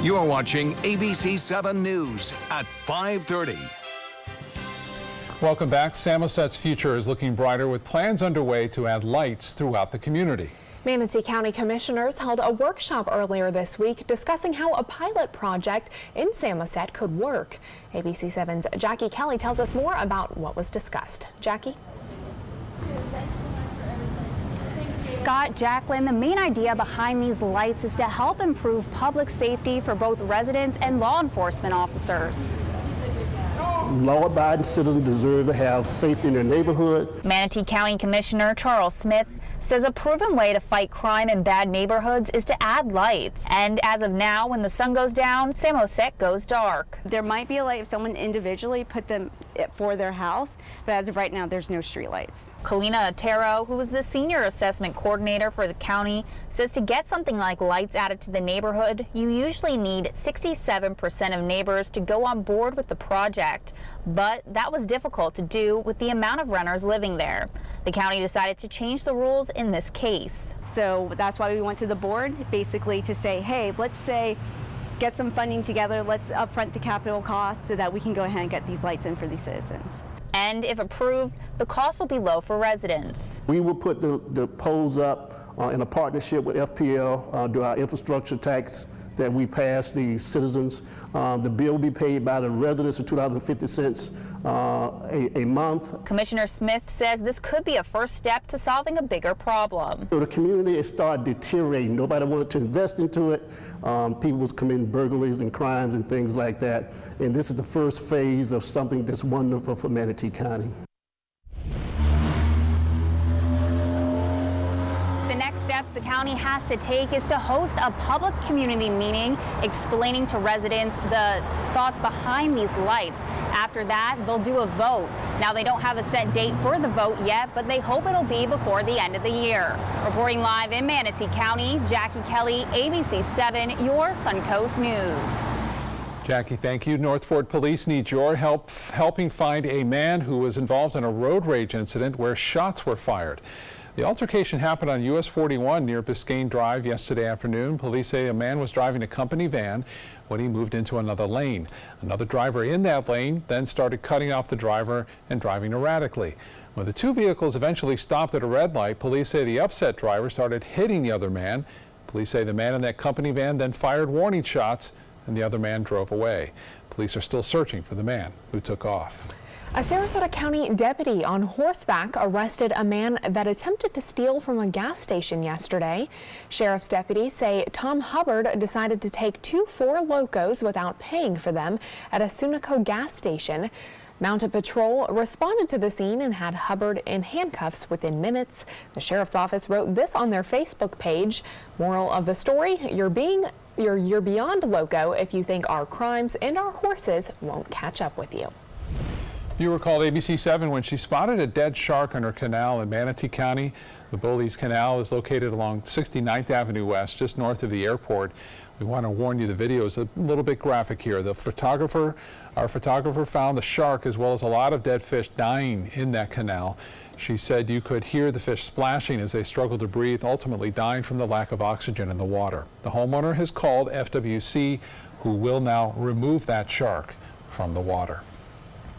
You're watching ABC 7 News at 5:30. Welcome back. Samoset's future is looking brighter with plans underway to add lights throughout the community. Manatee County commissioners held a workshop earlier this week discussing how a pilot project in Samoset could work. ABC 7's Jackie Kelly tells us more about what was discussed. Jackie? Scott, Jacqueline, the main idea behind these lights is to help improve public safety for both residents and law enforcement officers. Law-abiding citizens deserve to have safety in their neighborhood. Manatee County Commissioner Charles Smith says a proven way to fight crime in bad neighborhoods is to add lights. And as of now, when the sun goes down, Samoset goes dark. There might be a light if someone individually put them for their house, but as of right now, there's no street lights. Kalina Otero, who is the senior assessment coordinator for the county, says to get something like lights added to the neighborhood, you usually need 67% of neighbors to go on board with the project. But that was difficult to do with the amount of renters living there. The county decided to change the rules in this case. So that's why we went to the board, basically to say, hey, let's say get some funding together, let's upfront the capital costs so that we can go ahead and get these lights in for these citizens. And if approved, the cost will be low for residents. We will put the poles up in a partnership with FPL, do our infrastructure tax that we pass the citizens. The bill will be paid by the residents of $2.50 a month. Commissioner Smith says this could be a first step to solving a bigger problem. So the community has started deteriorating. Nobody wanted to invest into it. People was committing burglaries and crimes and things like that. And this is the first phase of something that's wonderful for Manatee County. The next steps the county has to take is to host a public community meeting explaining to residents the thoughts behind these lights. After that, they'll do a vote. Now, they don't have a set date for the vote yet, but they hope it'll be before the end of the year. Reporting live in Manatee County, Jackie Kelly, ABC 7, your Suncoast News. Jackie, thank you. Northport Police need your help helping find a man who was involved in a road rage incident where shots were fired. The altercation happened on US 41 near Biscayne Drive yesterday afternoon. Police say a man was driving a company van when he moved into another lane. Another driver in that lane then started cutting off the driver and driving erratically. When the two vehicles eventually stopped at a red light, police say the upset driver started hitting the other man. Police say the man in that company van then fired warning shots and the other man drove away. Police are still searching for the man who took off. A Sarasota County deputy on horseback arrested a man that attempted to steal from a gas station yesterday. Sheriff's deputies say Tom Hubbard decided to take two Four Locos without paying for them at a Sunoco gas station. Mounted Patrol responded to the scene and had Hubbard in handcuffs within minutes. The sheriff's office wrote this on their Facebook page. Moral of the story, you're beyond loco if you think our crimes and our horses won't catch up with you. Viewer called ABC 7 when she spotted a dead shark on her canal in Manatee County. The Bullies Canal is located along 69th Avenue West, just north of the airport. We want to warn you the video is a little bit graphic here. Our photographer found the shark as well as a lot of dead fish dying in that canal. She said you could hear the fish splashing as they struggled to breathe, ultimately dying from the lack of oxygen in the water. The homeowner has called FWC, who will now remove that shark from the water.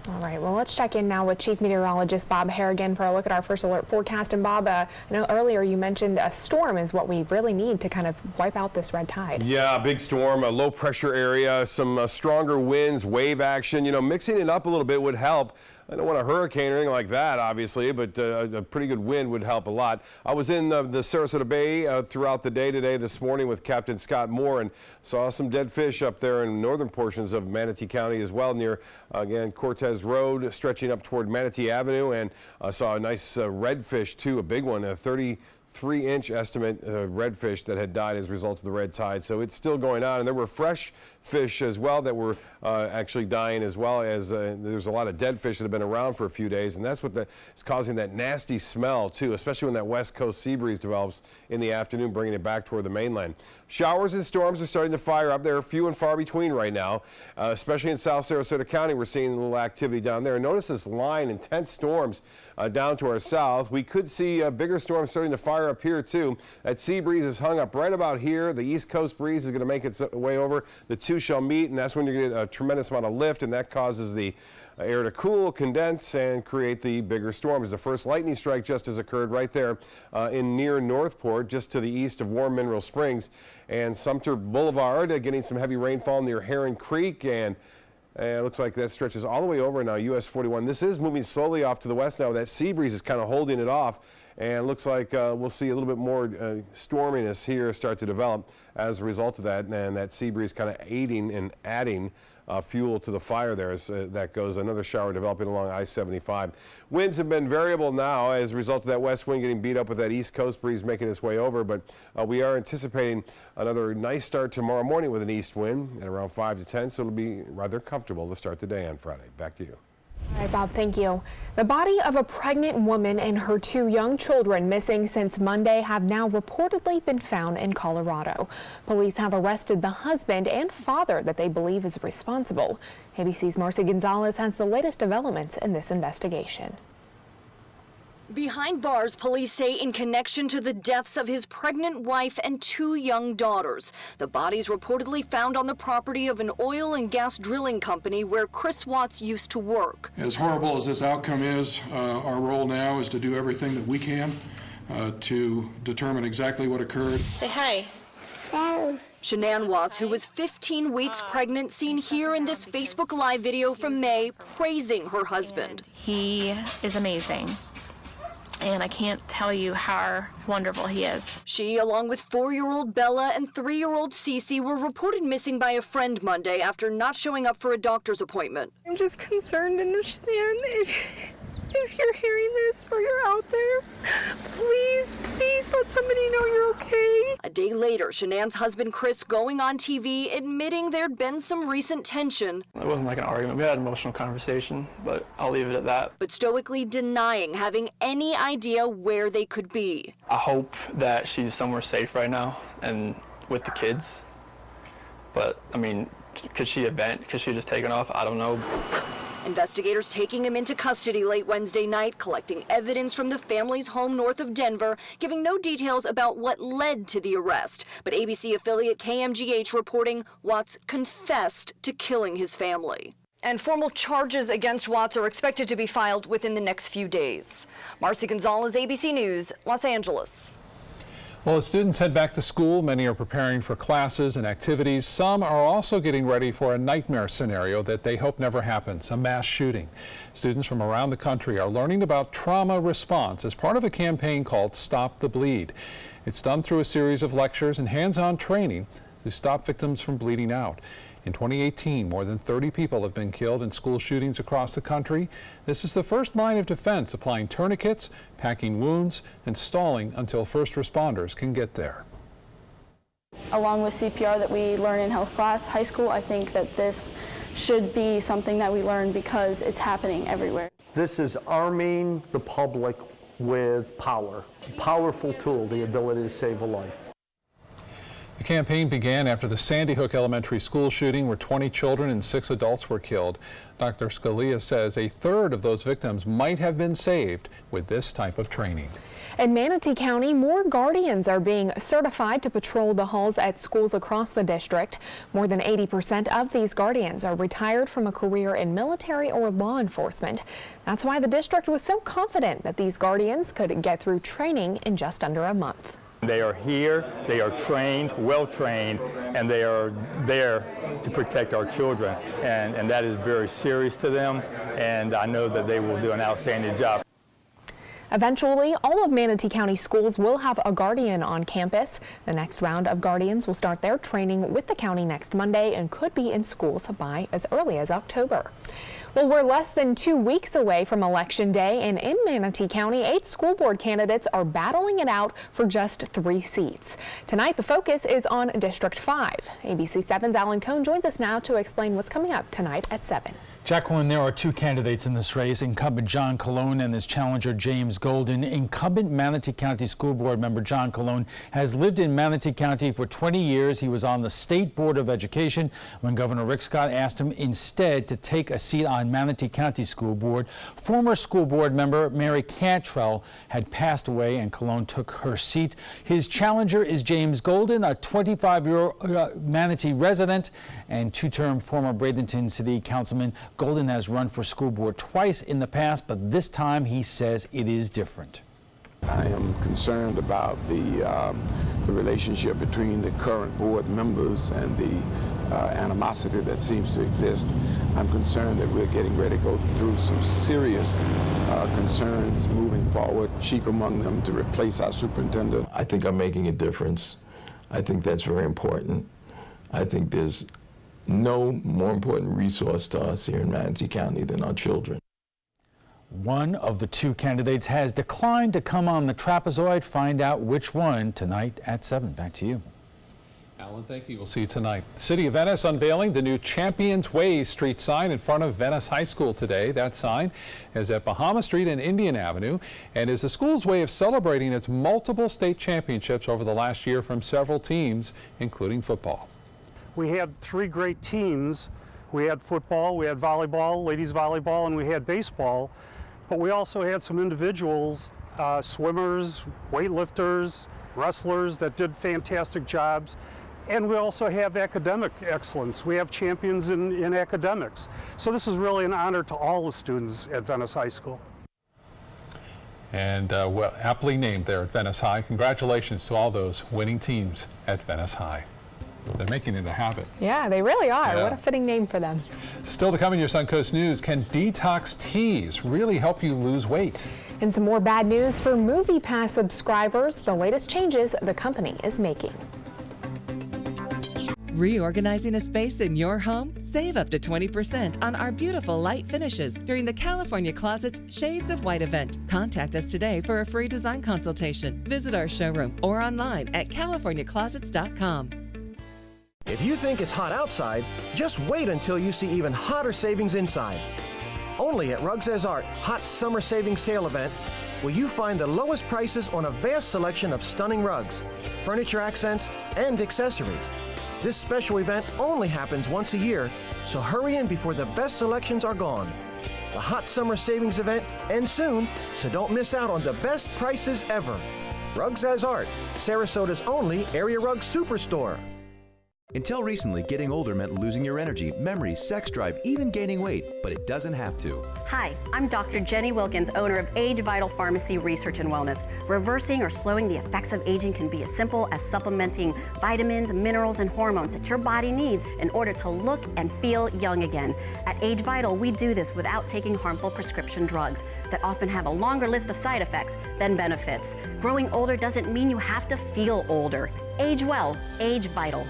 All right, well, let's check in now with Chief Meteorologist Bob Harrigan for a look at our first alert forecast. And Bob, I know earlier you mentioned a storm is what we really need to kind of wipe out this red tide. Yeah, a big storm, a low pressure area, some stronger winds, wave action. You know, mixing it up a little bit would help. I don't want a hurricane or anything like that, obviously, but a pretty good wind would help a lot. I was in the Sarasota Bay throughout the day today this morning with Captain Scott Moore and saw some dead fish up there in northern portions of Manatee County as well, near, again, Cortez Road, stretching up toward Manatee Avenue, and saw a nice redfish, too, a big one, a 33-inch estimate redfish that had died as a result of the red tide. So it's still going on, and there were fresh fish as well that were actually dying, as well as there's a lot of dead fish that have been around for a few days, and that's what is causing that nasty smell too, especially when that west coast sea breeze develops in the afternoon, bringing it back toward the mainland. Showers and storms are starting to fire up. They're few and far between right now, especially in South Sarasota County. We're seeing a little activity down there. Notice this line, intense storms down to our south. We could see a bigger storm starting to fire up here too. That sea breeze is hung up right about here. The east coast breeze is going to make its way over. The two shall meet, and that's when you're going to get a tremendous amount of lift, and that causes the air to cool, condense, and create the bigger storms. The first lightning strike just has occurred right there in near Northport, just to the east of Warm Mineral Springs, and Sumter Boulevard getting some heavy rainfall near Heron Creek, and it looks like that stretches all the way over now US 41. This is moving slowly off to the west now. That sea breeze is kind of holding it off, and it looks like we'll see a little bit more storminess here start to develop as a result of that, and that sea breeze kind of aiding and adding fuel to the fire there as that goes. Another shower developing along I-75. Winds have been variable now as a result of that west wind getting beat up with that east coast breeze making its way over, but we are anticipating another nice start tomorrow morning with an east wind at around 5 to 10, so it'll be rather comfortable to start the day on Friday. Back to you. All right, Bob, thank you. The body of a pregnant woman and her 2 young children missing since Monday have now reportedly been found in Colorado. Police have arrested the husband and father that they believe is responsible. ABC's Marcy Gonzalez has the latest developments in this investigation. Behind bars, police say in connection to the deaths of his pregnant wife and 2 young daughters. The bodies reportedly found on the property of an oil and gas drilling company where Chris Watts used to work. As horrible as this outcome is, our role now is to do everything that we can to determine exactly what occurred. Say hi. Shanann Watts, who was 15 weeks pregnant, seen here in this Facebook Live video from May, praising her husband. He is amazing. And I can't tell you how wonderful he is. She, along with 4-year-old Bella and 3-year-old Cece, were reported missing by a friend Monday after not showing up for a doctor's appointment. I'm just concerned, and Shanann, if you're hearing this or you're out there, please let somebody know you're okay. A day later, Shanann's husband Chris going on TV admitting there'd been some recent tension. It wasn't like an argument. We had an emotional conversation, but I'll leave it at that. But stoically denying having any idea where they could be. I hope that she's somewhere safe right now and with the kids. But, I mean, could she have just taken off? I don't know. Investigators taking him into custody late Wednesday night, collecting evidence from the family's home north of Denver, giving no details about what led to the arrest. But ABC affiliate KMGH reporting Watts confessed to killing his family. And formal charges against Watts are expected to be filed within the next few days. Marcy Gonzalez, ABC News, Los Angeles. Well, as students head back to school, many are preparing for classes and activities. Some are also getting ready for a nightmare scenario that they hope never happens, a mass shooting. Students from around the country are learning about trauma response as part of a campaign called Stop the Bleed. It's done through a series of lectures and hands-on training to stop victims from bleeding out. In 2018, more than 30 people have been killed in school shootings across the country. This is the first line of defense, applying tourniquets, packing wounds, and stalling until first responders can get there. Along with CPR that we learn in health class, high school, I think that this should be something that we learn because it's happening everywhere. This is arming the public with power. It's a powerful tool, the ability to save a life. The campaign began after the Sandy Hook Elementary School shooting where 20 children and 6 adults were killed. Dr. Scalia says a third of those victims might have been saved with this type of training. In Manatee County, more guardians are being certified to patrol the halls at schools across the district. More than 80% of these guardians are retired from a career in military or law enforcement. That's why the district was so confident that these guardians could get through training in just under a month. They are here, they are trained, well trained, and they are there to protect our children. And that is very serious to them, and I know that they will do an outstanding job. Eventually, all of Manatee County schools will have a guardian on campus. The next round of guardians will start their training with the county next Monday and could be in schools by as early as October. Well, we're less than 2 weeks away from Election Day, and in Manatee County, 8 school board candidates are battling it out for just 3 seats. Tonight, the focus is on District 5. ABC 7's Alan Cohn joins us now to explain what's coming up tonight at 7. Jacqueline, there are 2 candidates in this race, incumbent John Colon and his challenger James Golden. Incumbent Manatee County School Board member John Colon has lived in Manatee County for 20 years. He was on the State Board of Education when Governor Rick Scott asked him instead to take a seat on on Manatee County School Board. Former school board member Mary Cantrell had passed away and Colon took her seat. His challenger is James Golden, a 25-year-old Manatee resident and two-term former Bradenton City Councilman. Golden has run for school board twice in the past, but this time he says it is different. I am concerned about the relationship between the current board members and the animosity that seems to exist. I'm concerned that we're getting ready to go through some serious concerns moving forward, chief among them to replace our superintendent. I think I'm making a difference. I think that's very important. I think there's no more important resource to us here in Manatee County than our children. One of the two candidates has declined to come on the trapezoid. Find out which one tonight at 7. Back to you. Alan, thank you. We'll see you tonight. The City of Venice unveiling the new Champions Way Street sign in front of Venice High School today. That sign is at Bahama Street and Indian Avenue and is the school's way of celebrating its multiple state championships over the last year from several teams, including football. We had 3 great teams. We had football, we had volleyball, ladies volleyball, and we had baseball. But we also had some individuals, swimmers, weightlifters, wrestlers that did fantastic jobs. And we also have academic excellence. We have champions in academics. So this is really an honor to all the students at Venice High School. And well, aptly named there at Venice High. Congratulations to all those winning teams at Venice High. They're making it a habit. Yeah, they really are. Yeah. What a fitting name for them. Still to come in your Suncoast News, can detox teas really help you lose weight? And some more bad news for MoviePass subscribers, the latest changes the company is making. Reorganizing a space in your home? Save up to 20% on our beautiful light finishes during the California Closet's Shades of White event. Contact us today for a free design consultation. Visit our showroom or online at californiaclosets.com. If you think it's hot outside, just wait until you see even hotter savings inside. Only at Rugs As Art Hot Summer Savings Sale event will you find the lowest prices on a vast selection of stunning rugs, furniture accents, and accessories. This special event only happens once a year, so hurry in before the best selections are gone. The Hot Summer Savings event ends soon, so don't miss out on the best prices ever. Rugs As Art, Sarasota's only area rug superstore. Until recently, getting older meant losing your energy, memory, sex drive, even gaining weight, but it doesn't have to. Hi, I'm Dr. Jenny Wilkins, owner of Age Vital Pharmacy Research and Wellness. Reversing or slowing the effects of aging can be as simple as supplementing vitamins, minerals, and hormones that your body needs in order to look and feel young again. At Age Vital, we do this without taking harmful prescription drugs that often have a longer list of side effects than benefits. Growing older doesn't mean you have to feel older. Age well, Age Vital.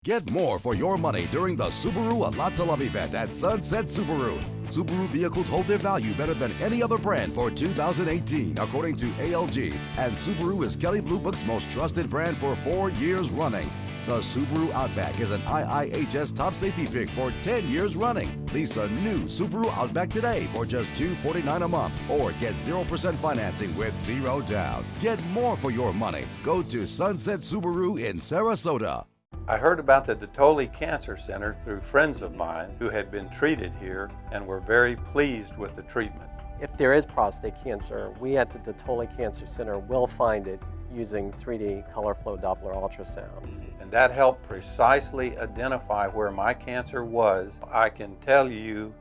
Get more for your money during the Subaru A Lot to Love event at Sunset Subaru. Subaru vehicles hold their value better than any other brand for 2018, according to ALG, and Subaru is Kelley Blue Book's most trusted brand for 4 years running. The Subaru Outback is an IIHS top safety pick for 10 years running. Lease a new Subaru Outback today for just $249 a month or get 0% financing with 0 down. Get more for your money. Go to Sunset Subaru in Sarasota. I heard about the Dotole Cancer Center through friends of mine who had been treated here and were very pleased with the treatment. If there is prostate cancer, we at the Dotole Cancer Center will find it using 3D color flow Doppler ultrasound. And that helped precisely identify where my cancer was. I can tell you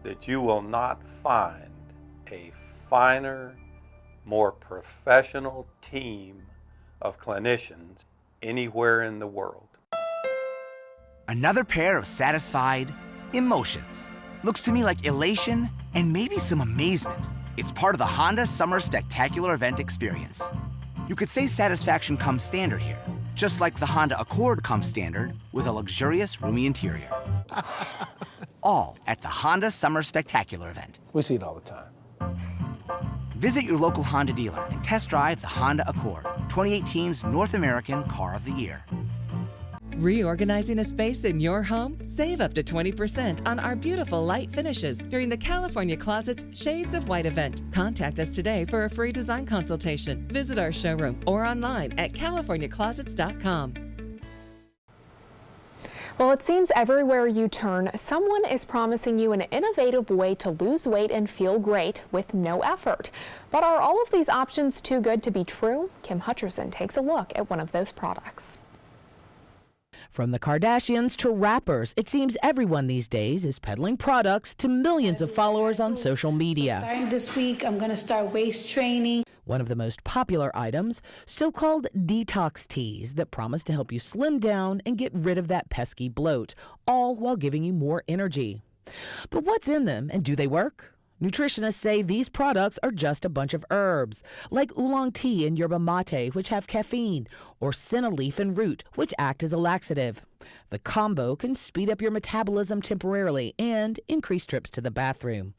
that you will not find a finer, more professional team of clinicians anywhere in the world. Another pair of satisfied emotions. Looks to me like elation and maybe some amazement. It's part of the Honda Summer Spectacular event experience. You could say satisfaction comes standard here, just like the Honda Accord comes standard with a luxurious, roomy interior. All at the Honda Summer Spectacular event. We see it all the time. Visit your local Honda dealer and test drive the Honda Accord, 2018's North American Car of the Year. Reorganizing a space in your home? Save up to 20% on our beautiful light finishes during the California Closet's Shades of White event. Contact us today for a free design consultation. Visit our showroom or online at californiaclosets.com. Well, it seems everywhere you turn, someone is promising you an innovative way to lose weight and feel great with no effort. But are all of these options too good to be true? Kim Hutcherson takes a look at one of those products. From the Kardashians to rappers, it seems everyone these days is peddling products to millions of followers on social media. Starting this week, I'm going to start waist training. One of the most popular items, so-called detox teas that promise to help you slim down and get rid of that pesky bloat, all while giving you more energy. But what's in them, and do they work? Nutritionists say these products are just a bunch of herbs, like oolong tea and yerba mate, which have caffeine, or senna leaf and root, which act as a laxative. The combo can speed up your metabolism temporarily and increase trips to the bathroom.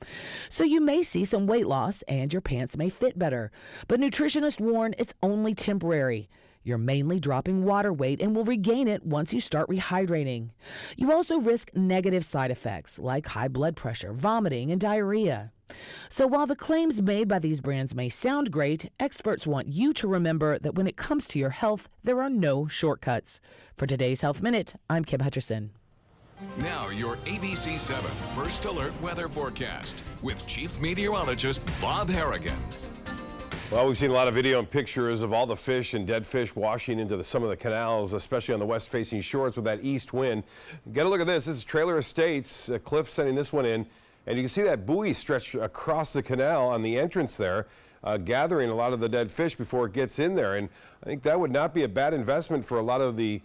So you may see some weight loss and your pants may fit better, but nutritionists warn it's only temporary. You're mainly dropping water weight and will regain it once you start rehydrating. You also risk negative side effects like high blood pressure, vomiting, and diarrhea. So while the claims made by these brands may sound great, experts want you to remember that when it comes to your health, there are no shortcuts. For today's Health Minute, I'm Kim Hutcherson. Now your ABC 7 First Alert Weather Forecast with Chief Meteorologist Bob Harrigan. Well, we've seen a lot of video and pictures of all the fish and dead fish washing into some of the canals, especially on the west-facing shores with that east wind. Get a look at this. This is Trailer Estates. Cliff sending this one in, and you can see that buoy stretched across the canal on the entrance there, gathering a lot of the dead fish before it gets in there. And I think that would not be a bad investment for a lot of the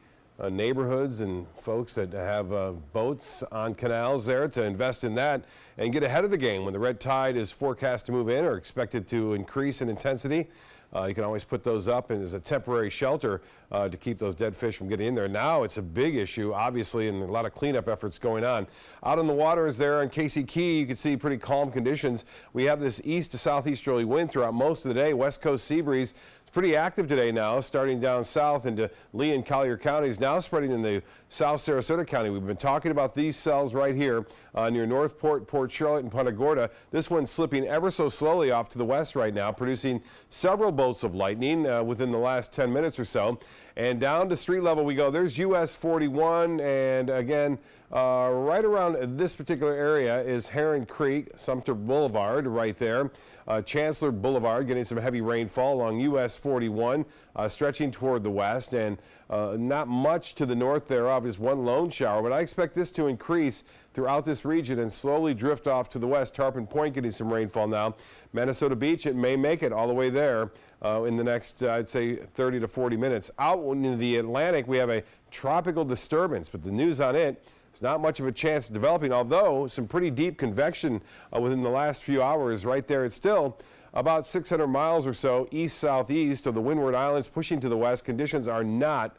neighborhoods and folks that have boats on canals there to invest in that and get ahead of the game when the red tide is forecast to move in or expected to increase in intensity. You can always put those up as a temporary shelter to keep those dead fish from getting in there. Now it's a big issue, obviously, and a lot of cleanup efforts going on. Out on the waters there in Casey Key, you can see pretty calm conditions. We have this east to southeasterly wind throughout most of the day. West Coast sea breeze. Pretty active today now, starting down south into Lee and Collier counties, now spreading in the South Sarasota County. We've been talking about these cells right here near Northport, Port Charlotte, and Punta Gorda. This one's slipping ever so slowly off to the west right now, producing several bolts of lightning within the last 10 minutes or so. And down to street level we go. There's US 41, and again, right around this particular area is Heron Creek, Sumter Boulevard right there. Chancellor Boulevard getting some heavy rainfall along US 41, stretching toward the west, and not much to the north thereof is one lone shower, but I expect this to increase throughout this region and slowly drift off to the west. Tarpon Point getting some rainfall now. Minnesota Beach, it may make it all the way there in the next, I'd say, 30 to 40 minutes. Out in the Atlantic, we have a tropical disturbance, but the news on it, there's not much of a chance of developing, although some pretty deep convection within the last few hours right there. It's still about 600 miles or so east-southeast of the Windward Islands, pushing to the west. Conditions are not,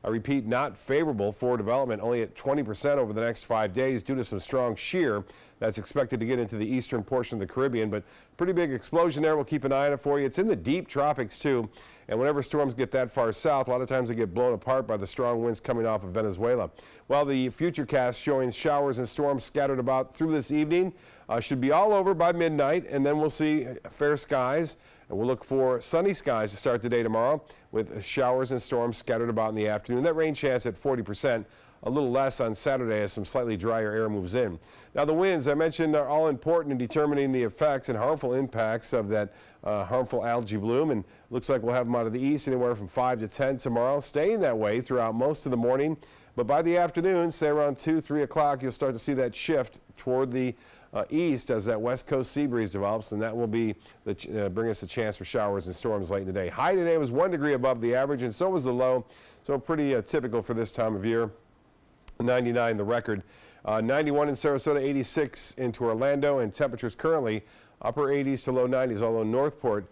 I repeat, not favorable for development, only at 20% over the next 5 days due to some strong shear that's expected to get into the eastern portion of the Caribbean. But pretty big explosion there. We'll keep an eye on it for you. It's in the deep tropics too, and whenever storms get that far south, a lot of times they get blown apart by the strong winds coming off of Venezuela. Well, the futurecast showing showers and storms scattered about through this evening. Should be all over by midnight, and then we'll see fair skies. And we'll look for sunny skies to start the day tomorrow with showers and storms scattered about in the afternoon. That rain chance at 40%, a little less on Saturday as some slightly drier air moves in. Now the winds I mentioned are all important in determining the effects and harmful impacts of that harmful algae bloom, and looks like we'll have them out of the east anywhere from 5 to 10 tomorrow, staying that way throughout most of the morning. But by the afternoon, say around 2, 3 o'clock, you'll start to see that shift toward the east as that west coast sea breeze develops, and that will be bring us a chance for showers and storms late in the day. High today was 1 degree above the average, and so was the low, so pretty typical for this time of year. 99 the record. 91 in Sarasota, 86 into Orlando, and temperatures currently upper 80s to low 90s, although Northport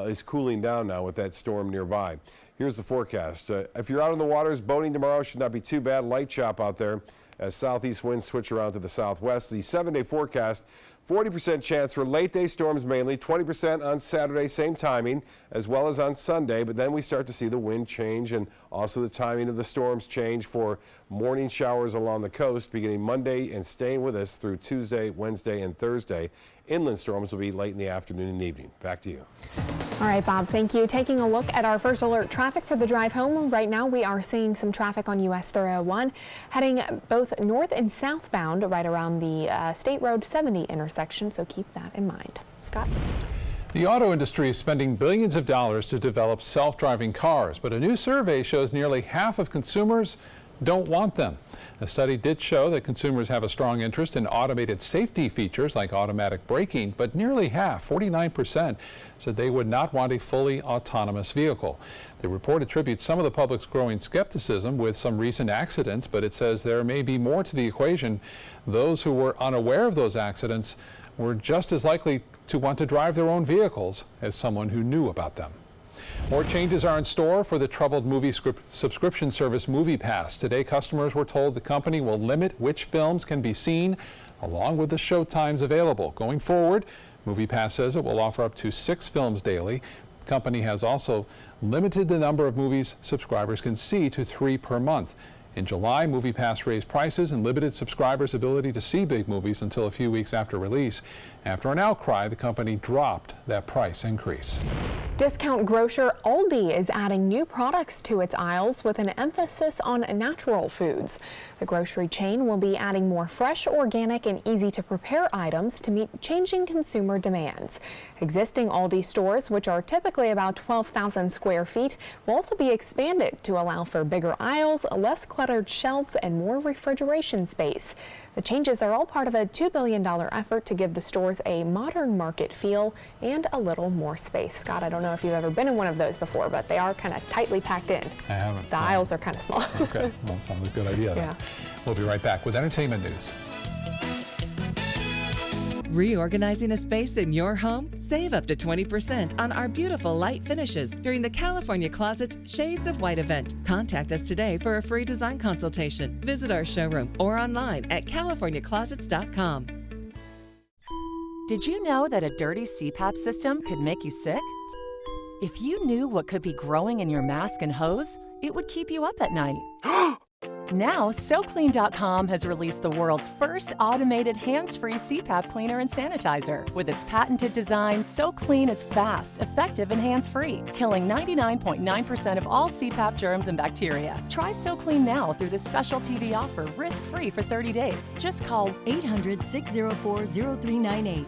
is cooling down now with that storm nearby. Here's the forecast. If you're out on the waters, boating tomorrow should not be too bad. Light chop out there as southeast winds switch around to the southwest. The 7-day forecast, 40% chance for late day storms mainly, 20% on Saturday, same timing, as well as on Sunday, but then we start to see the wind change and also the timing of the storms change for morning showers along the coast beginning Monday and staying with us through Tuesday, Wednesday, and Thursday. Inland storms will be late in the afternoon and evening. Back to you. All right, Bob, thank you. Taking a look at our first alert traffic for the drive home. Right now, we are seeing some traffic on US 301 heading both north and southbound right around the State Road 70 intersection, so keep that in mind. Scott? The auto industry is spending billions of dollars to develop self-driving cars, but a new survey shows nearly half of consumers don't want them. A study did show that consumers have a strong interest in automated safety features like automatic braking, but nearly half, 49%, said they would not want a fully autonomous vehicle. The report attributes some of the public's growing skepticism with some recent accidents, but it says there may be more to the equation. Those who were unaware of those accidents were just as likely to want to drive their own vehicles as someone who knew about them. More changes are in store for the troubled movie subscription service MoviePass. Today, customers were told the company will limit which films can be seen, along with the showtimes available. Going forward, MoviePass says it will offer up to 6 films daily. The company has also limited the number of movies subscribers can see to 3 per month. In July, MoviePass raised prices and limited subscribers' ability to see big movies until a few weeks after release. After an outcry, the company dropped that price increase. Discount grocer Aldi is adding new products to its aisles with an emphasis on natural foods. The grocery chain will be adding more fresh, organic, and easy-to-prepare items to meet changing consumer demands. Existing Aldi stores, which are typically about 12,000 square feet, will also be expanded to allow for bigger aisles, less cluttered shelves, and more refrigeration space. The changes are all part of a $2 billion effort to give the stores a modern market feel and a little more space. Scott, I don't know if you've ever been in one of those before, but they are kind of tightly packed in. I haven't. The aisles are kind of small. Okay, well, that sounds like a good idea. Yeah. We'll be right back with entertainment news. Reorganizing a space in your home? Save up to 20% on our beautiful light finishes during the California Closet's Shades of White event. Contact us today for a free design consultation. Visit our showroom or online at californiaclosets.com. Did you know that a dirty CPAP system could make you sick? If you knew what could be growing in your mask and hose, it would keep you up at night. Now, SoClean.com has released the world's first automated hands-free CPAP cleaner and sanitizer. With its patented design, SoClean is fast, effective, and hands-free, killing 99.9% of all CPAP germs and bacteria. Try SoClean now through this special TV offer, risk-free for 30 days. Just call 800-604-0398.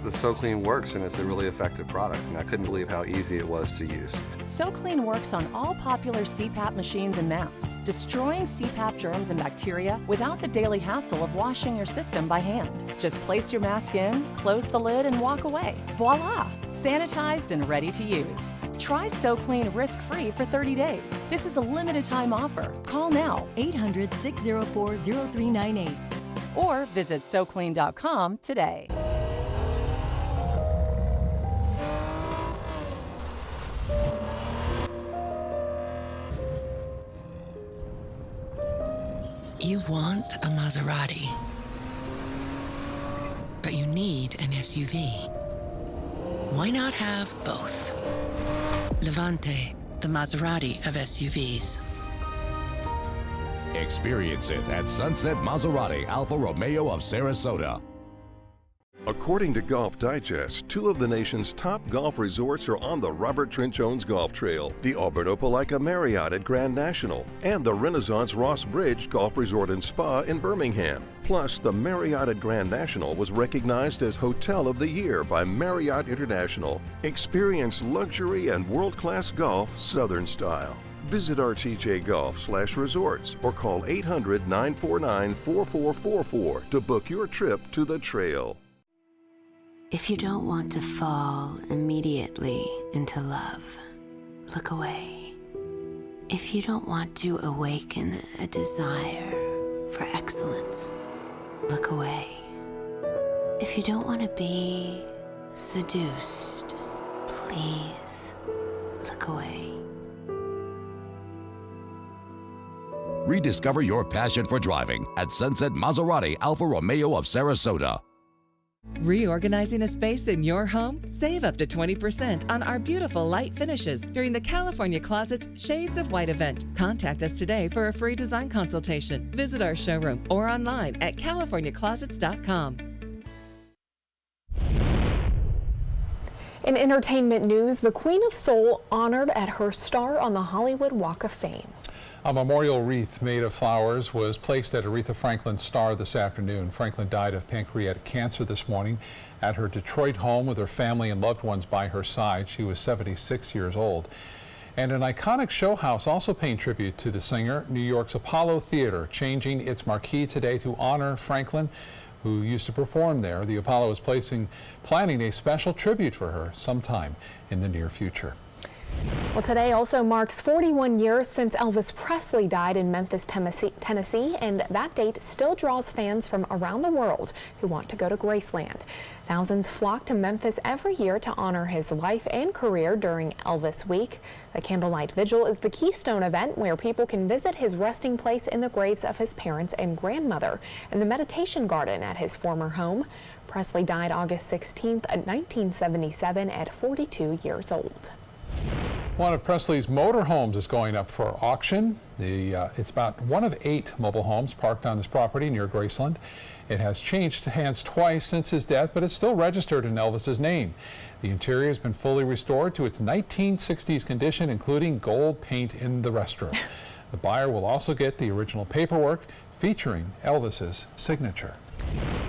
The SoClean works, and it's a really effective product, and I couldn't believe how easy it was to use. SoClean works on all popular CPAP machines and masks, destroying CPAP germs and bacteria without the daily hassle of washing your system by hand. Just place your mask in, close the lid, and walk away. Voila! Sanitized and ready to use. Try SoClean risk-free for 30 days. This is a limited-time offer. Call now, 800-604-0398. Or visit SoClean.com today. You want a Maserati, but you need an SUV. Why not have both? Levante, the Maserati of SUVs. Experience it at Sunset Maserati Alfa Romeo of Sarasota. According to Golf Digest, 2 of the nation's top golf resorts are on the Robert Trent Jones Golf Trail, the Alberto Palaika Marriott at Grand National, and the Renaissance Ross Bridge Golf Resort and Spa in Birmingham. Plus, the Marriott at Grand National was recognized as Hotel of the Year by Marriott International. Experience luxury and world-class golf Southern style. Visit rtjgolf/resorts or call 800-949-4444 to book your trip to the trail. If you don't want to fall immediately into love, look away. If you don't want to awaken a desire for excellence, look away. If you don't want to be seduced, please look away. Rediscover your passion for driving at Sunset Maserati Alfa Romeo of Sarasota. Reorganizing a space in your home? Save up to 20% on our beautiful light finishes during the California Closet's Shades of White event. Contact us today for a free design consultation. Visit our showroom or online at californiaclosets.com. In entertainment news, the Queen of Soul honored at her star on the Hollywood Walk of Fame. A memorial wreath made of flowers was placed at Aretha Franklin's star this afternoon. Franklin died of pancreatic cancer this morning at her Detroit home with her family and loved ones by her side. She was 76 years old. And an iconic show house also paying tribute to the singer. New York's Apollo Theater changing its marquee today to honor Franklin, who used to perform there. The Apollo is planning a special tribute for her sometime in the near future. Well, today also marks 41 years since Elvis Presley died in Memphis, Tennessee, and that date still draws fans from around the world who want to go to Graceland. Thousands flock to Memphis every year to honor his life and career during Elvis Week. The Candlelight Vigil is the keystone event where people can visit his resting place in the graves of his parents and grandmother and the meditation garden at his former home. Presley died August 16th, 1977 at 42 years old. One of Presley's motorhomes is going up for auction. It's about one of 8 mobile homes parked on his property near Graceland. It has changed hands twice since his death, but it's still registered in Elvis's name. The interior has been fully restored to its 1960s condition, including gold paint in the restroom. The buyer will also get the original paperwork featuring Elvis's signature.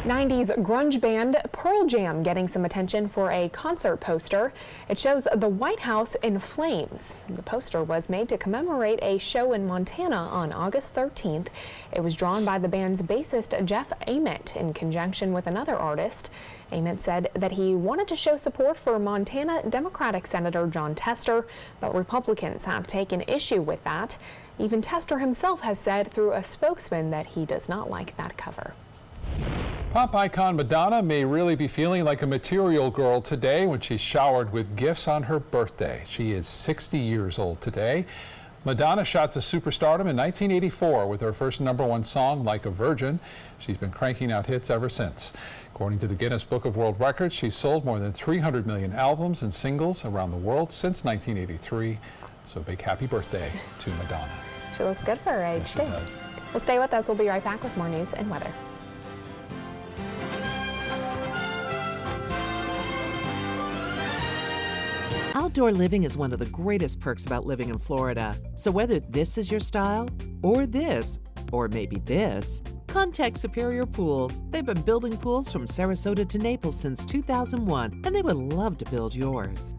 90s grunge band Pearl Jam getting some attention for a concert poster. It shows the White House in flames. The poster was made to commemorate a show in Montana on August 13th. It was drawn by the band's bassist Jeff Ament in conjunction with another artist. Ament said that he wanted to show support for Montana Democratic Senator Jon Tester, but Republicans have taken issue with that. Even Tester himself has said through a spokesman that he does not like that cover. Pop icon Madonna may really be feeling like a material girl today when she's showered with gifts on her birthday. She is 60 years old today. Madonna shot to superstardom in 1984 with her first #1 song, Like a Virgin. She's been cranking out hits ever since. According to the Guinness Book of World Records, she's sold more than 300 million albums and singles around the world since 1983. So big happy birthday to Madonna. She looks good for her age, too. Well, stay with us. We'll be right back with more news and weather. Outdoor living is one of the greatest perks about living in Florida. So whether this is your style, or this, or maybe this, contact Superior Pools. They've been building pools from Sarasota to Naples since 2001, and they would love to build yours.